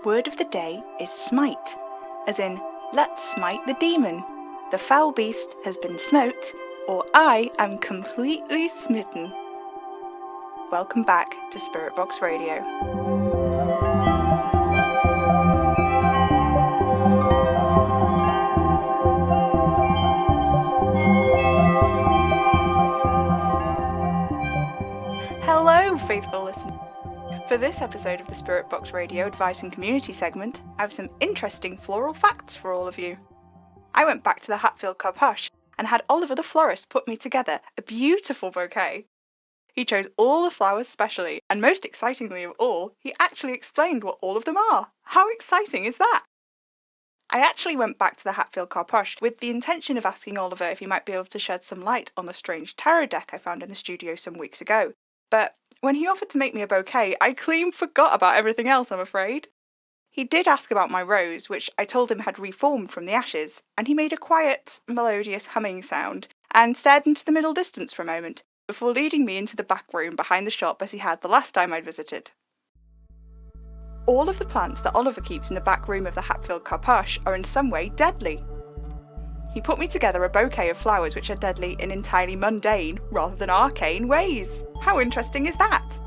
word of the day is smite, as in, let's smite the demon. The foul beast has been smote, or I am completely smitten. Welcome back to Spirit Box Radio. Hello, faithful listeners. For this episode of the Spirit Box Radio Advice and Community segment, I have some interesting floral facts for all of you. I went back to the Hatfield Cub Hush and had Oliver the florist put me together a beautiful bouquet. He chose all the flowers specially, and most excitingly of all, he actually explained what all of them are. How exciting is that? I actually went back to the Hatfield Cub Hush with the intention of asking Oliver if he might be able to shed some light on the strange tarot deck I found in the studio some weeks ago. But when he offered to make me a bouquet, I clean forgot about everything else, I'm afraid. He did ask about my rose, which I told him had reformed from the ashes, and he made a quiet, melodious humming sound, and stared into the middle distance for a moment, before leading me into the back room behind the shop as he had the last time I'd visited. All of the plants that Oliver keeps in the back room of the Hatfield Cub Hush are in some way deadly. He put me together a bouquet of flowers which are deadly in entirely mundane, rather than arcane ways. How interesting is that?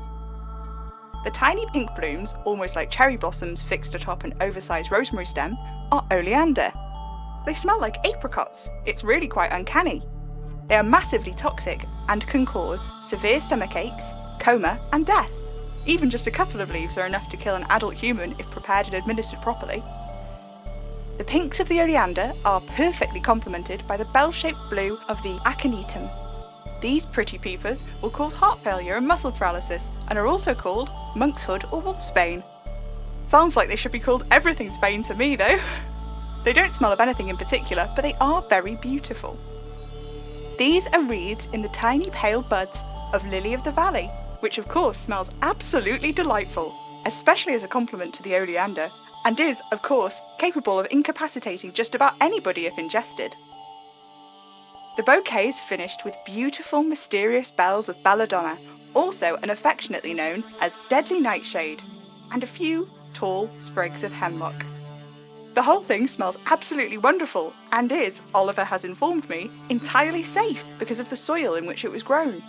The tiny pink blooms, almost like cherry blossoms fixed atop an oversized rosemary stem, are oleander. They smell like apricots. It's really quite uncanny. They are massively toxic and can cause severe stomach aches, coma, and death. Even just a couple of leaves are enough to kill an adult human if prepared and administered properly. The pinks of the oleander are perfectly complemented by the bell-shaped blue of the aconitum. These pretty peepers will cause heart failure and muscle paralysis, and are also called monk's hood or wolfsbane. Sounds like they should be called everything's bane to me, though. They don't smell of anything in particular, but they are very beautiful. These are wreathed in the tiny pale buds of lily of the valley, which of course smells absolutely delightful, especially as a complement to the oleander, and is, of course, capable of incapacitating just about anybody if ingested. The bouquet is finished with beautiful, mysterious bells of belladonna, also and affectionately known as deadly nightshade, and a few tall sprigs of hemlock. The whole thing smells absolutely wonderful, and is, Oliver has informed me, entirely safe because of the soil in which it was grown.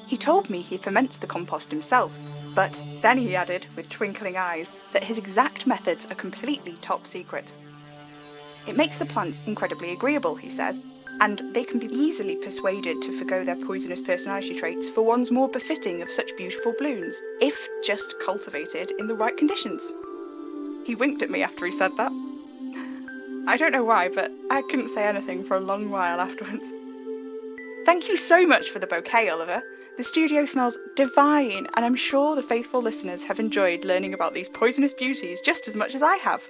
He told me he ferments the compost himself, but then he added, with twinkling eyes, that his exact methods are completely top secret. It makes the plants incredibly agreeable, he says, and they can be easily persuaded to forgo their poisonous personality traits for ones more befitting of such beautiful blooms, if just cultivated in the right conditions. He winked at me after he said that. I don't know why, but I couldn't say anything for a long while afterwards. Thank you so much for the bouquet, Oliver. The studio smells divine, and I'm sure the faithful listeners have enjoyed learning about these poisonous beauties just as much as I have.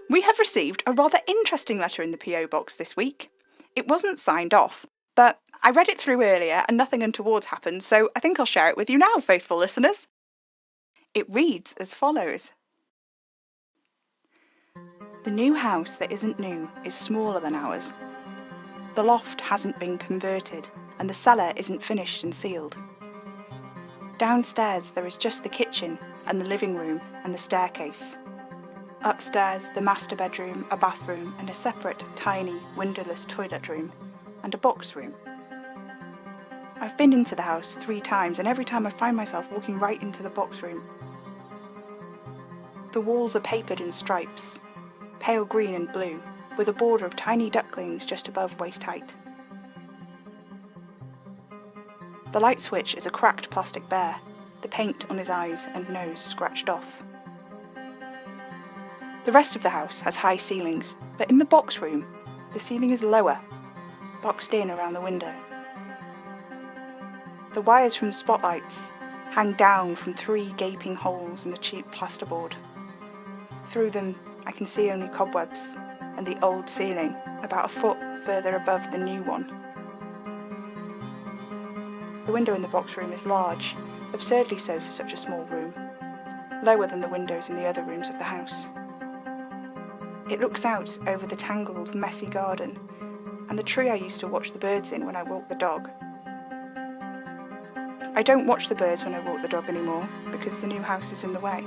We have received a rather interesting letter in the PO box this week. It wasn't signed off, but I read it through earlier and nothing untoward happened, so I think I'll share it with you now, faithful listeners. It reads as follows. The new house that isn't new is smaller than ours. The loft hasn't been converted, and the cellar isn't finished and sealed. Downstairs there is just the kitchen and the living room and the staircase. Upstairs, the master bedroom, a bathroom, and a separate, tiny, windowless toilet room, and a box room. I've been into the house 3 times, and every time I find myself walking right into the box room. The walls are papered in stripes, pale green and blue, with a border of tiny ducklings just above waist height. The light switch is a cracked plastic bear, the paint on his eyes and nose scratched off. The rest of the house has high ceilings, but in the box room, the ceiling is lower, boxed in around the window. The wires from the spotlights hang down from 3 gaping holes in the cheap plasterboard. Through them, I can see only cobwebs and the old ceiling, about a foot further above the new one. The window in the box room is large, absurdly so for such a small room, lower than the windows in the other rooms of the house. It looks out over the tangled, messy garden and the tree I used to watch the birds in when I walked the dog. I don't watch the birds when I walk the dog anymore because the new house is in the way.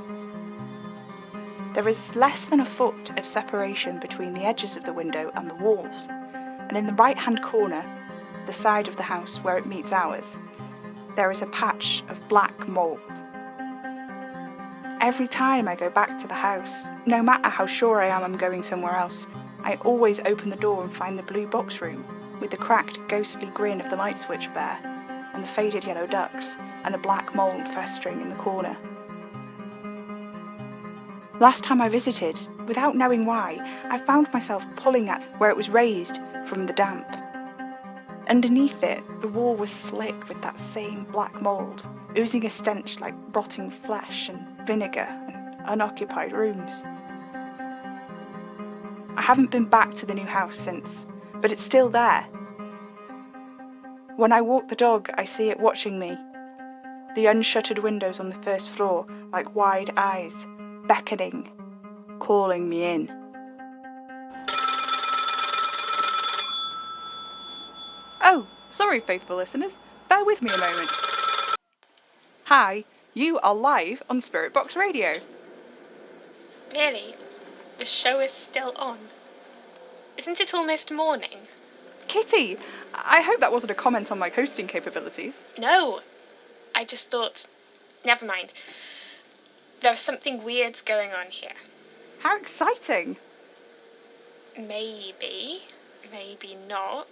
There is less than a foot of separation between the edges of the window and the walls, and in the right-hand corner, the side of the house where it meets ours, there is a patch of black mould. Every time I go back to the house, no matter how sure I am I'm going somewhere else, I always open the door and find the blue box room, with the cracked, ghostly grin of the light switch there, and the faded yellow ducks, and the black mould festering in the corner. Last time I visited, without knowing why, I found myself pulling at where it was raised from the damp. Underneath it, the wall was slick with that same black mould, oozing a stench like rotting flesh and vinegar and unoccupied rooms. I haven't been back to the new house since, but it's still there. When I walk the dog, I see it watching me. The unshuttered windows on the first floor, like wide eyes, beckoning, calling me in. Oh, sorry, faithful listeners. Bear with me a moment. Hi, you are live on Spirit Box Radio. Really? The show is still on? Isn't it almost morning? Kitty, I hope that wasn't a comment on my hosting capabilities. No, I just thought... Never mind. There's something weird going on here. How exciting! Maybe not.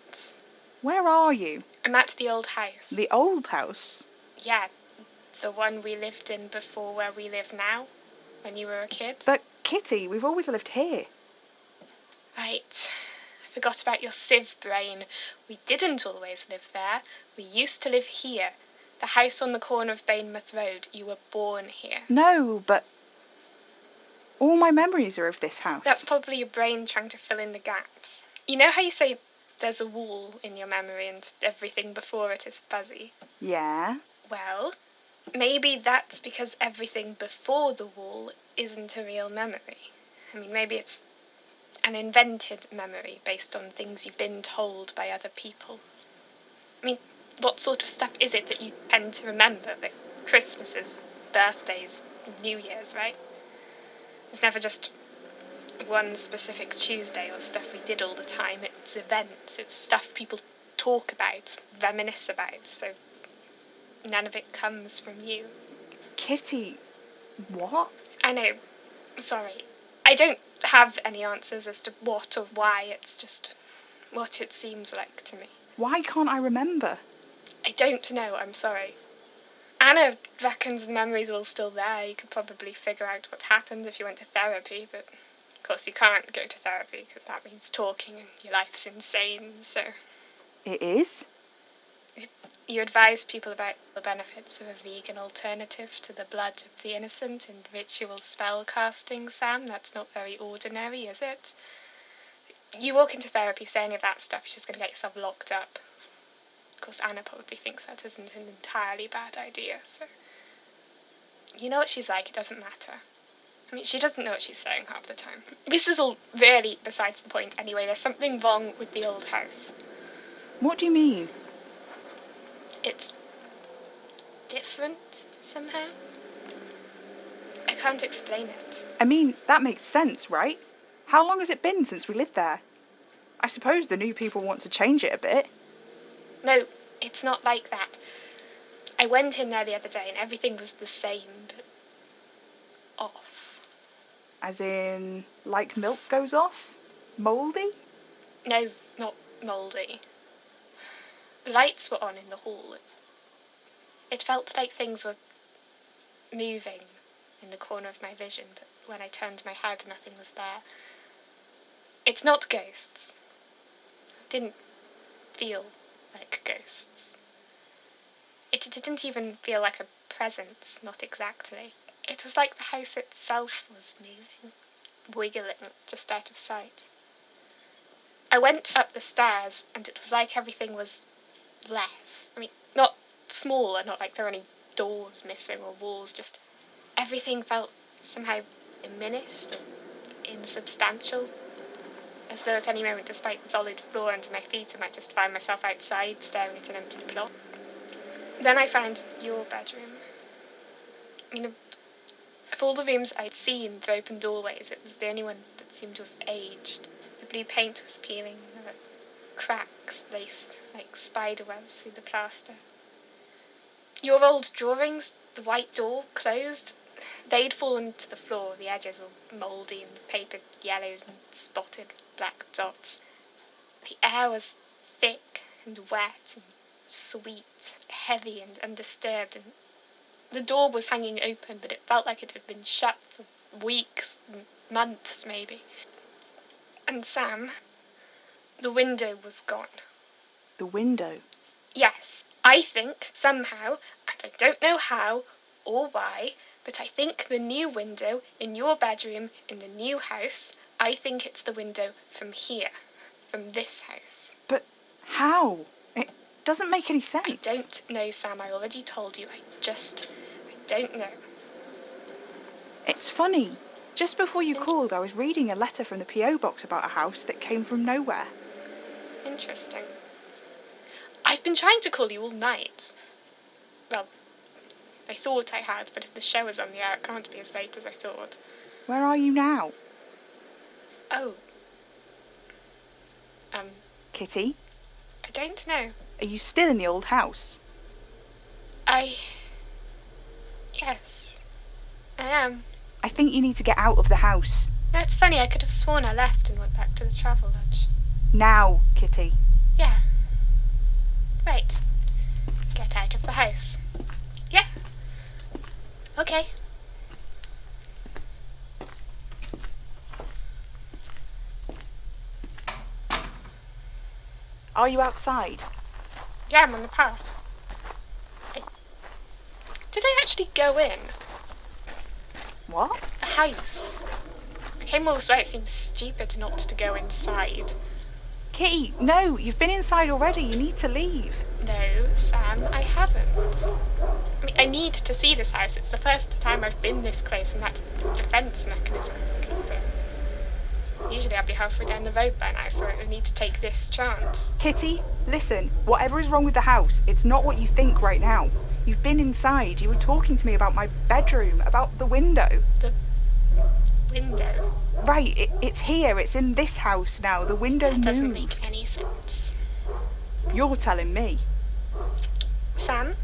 Where are you? I'm at the old house. The old house? Yeah, the one we lived in before where we live now, when you were a kid. But Kitty, we've always lived here. Right. I forgot about your sieve brain. We didn't always live there. We used to live here. The house on the corner of Bainmouth Road. You were born here. No, but all my memories are of this house. That's probably your brain trying to fill in the gaps. You know how you say there's a wall in your memory and everything before it is fuzzy? Yeah? Well, maybe that's because everything before the wall isn't a real memory. I mean, maybe it's an invented memory based on things you've been told by other people. I mean, what sort of stuff is it that you tend to remember? Like Christmases, birthdays, New Year's, right? It's never just one specific Tuesday or stuff we did all the time. It's events, it's stuff people talk about, reminisce about, so none of it comes from you. Kitty, what? I know, sorry. I don't have any answers as to what or why, it's just what it seems like to me. Why can't I remember? I don't know, I'm sorry. Anna reckons the memory's all still there. You could probably figure out what happened if you went to therapy, but of course you can't go to therapy because that means talking and your life's insane, so... It is? You advise people about the benefits of a vegan alternative to the blood of the innocent and ritual spell casting, Sam. That's not very ordinary, is it? You walk into therapy saying any of that stuff, you're just going to get yourself locked up. Of course, Anna probably thinks that isn't an entirely bad idea, so... You know what she's like, it doesn't matter. I mean, she doesn't know what she's saying half the time. This is all really besides the point anyway. There's something wrong with the old house. What do you mean? It's different, somehow. I can't explain it. I mean, that makes sense, right? How long has it been since we lived there? I suppose the new people want to change it a bit. No, it's not like that. I went in there the other day and everything was the same, but off. As in, like milk goes off? Mouldy? No, not mouldy. The lights were on in the hall. It felt like things were moving in the corner of my vision, but when I turned my head, nothing was there. It's not ghosts. It didn't feel like ghosts. It didn't even feel like a presence, not exactly. It was like the house itself was moving, wiggling just out of sight. I went up the stairs, and it was like everything was less. I mean, not smaller, not like there were any doors missing or walls, just everything felt somehow diminished and insubstantial. As though at any moment, despite the solid floor under my feet, I might just find myself outside staring at an empty plot. Then I found your bedroom. I mean, of all the rooms I'd seen with open doorways, it was the only one that seemed to have aged. The blue paint was peeling, there were cracks laced like spider webs through the plaster. Your old drawings, the white door, closed. They'd fallen to the floor, the edges were mouldy and the paper yellowed and spotted with black dots. The air was thick and wet and sweet, heavy and undisturbed, and the door was hanging open, but it felt like it had been shut for weeks, months maybe. And Sam, the window was gone. The window? Yes, I think, somehow, and I don't know how or why, but I think the new window in your bedroom in the new house, I think it's the window from here, from this house. But how? It doesn't make any sense. I don't know, Sam, I already told you, I don't know. It's funny. Just before you called, I was reading a letter from the P.O. box about a house that came from nowhere. Interesting. I've been trying to call you all night. Well, I thought I had, but if the show is on the air, it can't be as late as I thought. Where are you now? Oh. Kitty? I don't know. Are you still in the old house? Yes. I am. I think you need to get out of the house. That's funny, I could have sworn I left and went back to the travel lodge. Now, Kitty. Yeah. Right. Get out of the house. Yeah. Okay. Are you outside? Yeah, I'm on the path. Did I actually go in? What? The house. I came all this way, it seems stupid not to go inside. Kitty, no, you've been inside already. You need to leave. No, Sam, I haven't. I mean, I need to see this house. It's the first time I've been this close, and that defence mechanism is kicked in. Usually I'd be halfway down the road by now, so I need to take this chance. Kitty, listen. Whatever is wrong with the house, it's not what you think right now. You've been inside. You were talking to me about my bedroom, about the window. The window? Right, it's here. It's in this house now. The window moved. That doesn't make any sense. You're telling me. Sam,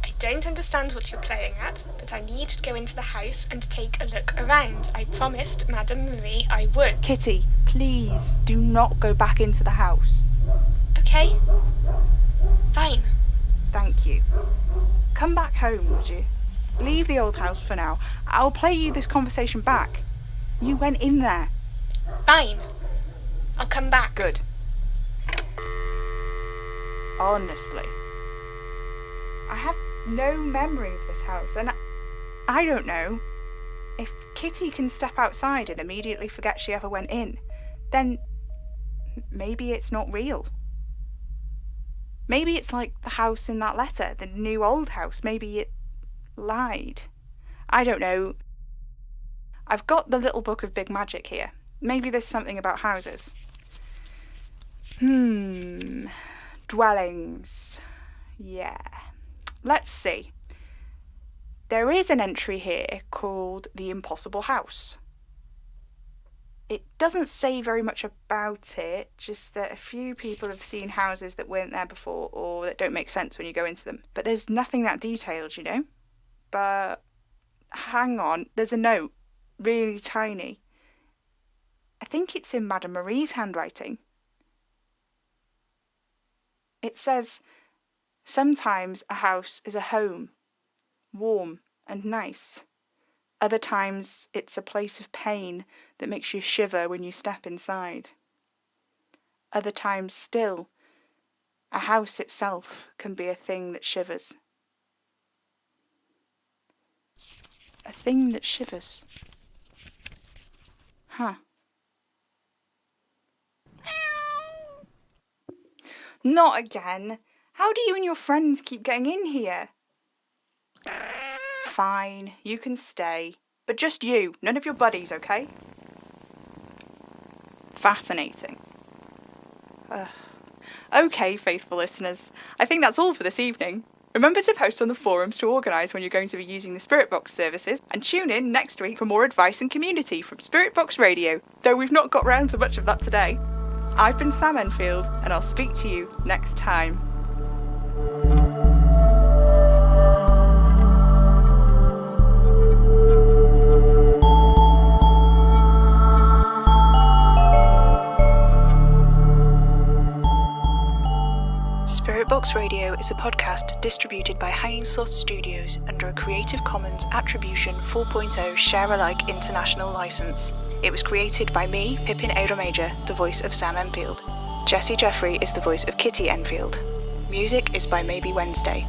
I don't understand what you're playing at, but I need to go into the house and take a look around. I promised Madame Marie I would. Kitty, please do not go back into the house. Okay. Fine. Thank you. Come back home, would you? Leave the old house for now. I'll play you this conversation back. You went in there. Fine. I'll come back. Good. Honestly, I have no memory of this house, and I don't know. If Kitty can step outside and immediately forget she ever went in, then maybe it's not real. Maybe it's like the house in that letter, the new old house. Maybe it lied. I don't know. I've got the little book of big magic here. Maybe there's something about houses. Dwellings. Yeah. Let's see. There is an entry here called The Impossible House. It doesn't say very much about it, just that a few people have seen houses that weren't there before or that don't make sense when you go into them. But there's nothing that detailed, you know? But hang on, there's a note, really tiny. I think it's in Madame Marie's handwriting. It says, sometimes a house is a home, warm and nice. Other times it's a place of pain that makes you shiver when you step inside. Other times still, a house itself can be a thing that shivers. A thing that shivers. Huh. Not again. How do you and your friends keep getting in here? Fine, you can stay. But just you, none of your buddies, okay? Fascinating. Okay, faithful listeners, I think that's all for this evening. Remember to post on the forums to organise when you're going to be using the Spirit Box services, and tune in next week for more advice and community from Spirit Box Radio, though we've not got round to much of that today. I've been Sam Enfield, and I'll speak to you next time. Spirit Box Radio is a podcast distributed by Hanging Sloth Studios under a Creative Commons Attribution 4.0 Share-alike International License. It was created by me, Pippin Ada Major, the voice of Sam Enfield. Jessie Jeffrey is the voice of Kitty Enfield. Music is by Maybe Wednesday.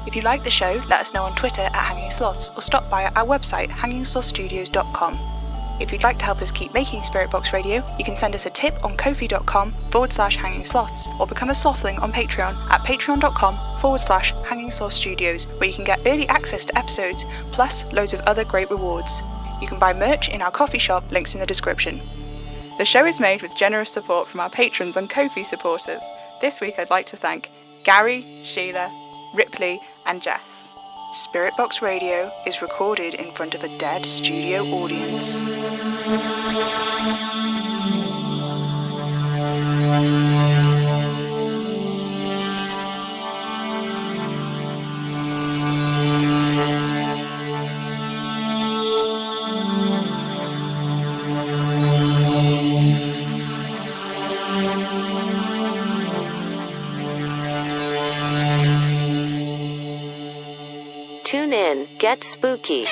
If you like the show, let us know on Twitter at Hanging Sloths or stop by our website hangingslothstudios.com. If you'd like to help us keep making Spirit Box Radio, you can send us a tip on ko-fi.com/hanging sloths or become a slothling on Patreon at patreon.com/hanging sloth studios, where you can get early access to episodes, plus loads of other great rewards. You can buy merch in our coffee shop, links in the description. The show is made with generous support from our patrons and Ko-fi supporters. This week I'd like to thank Gary, Sheila, Ripley and Jess. Spirit Box Radio is recorded in front of a dead studio audience. Tune in, get spooky.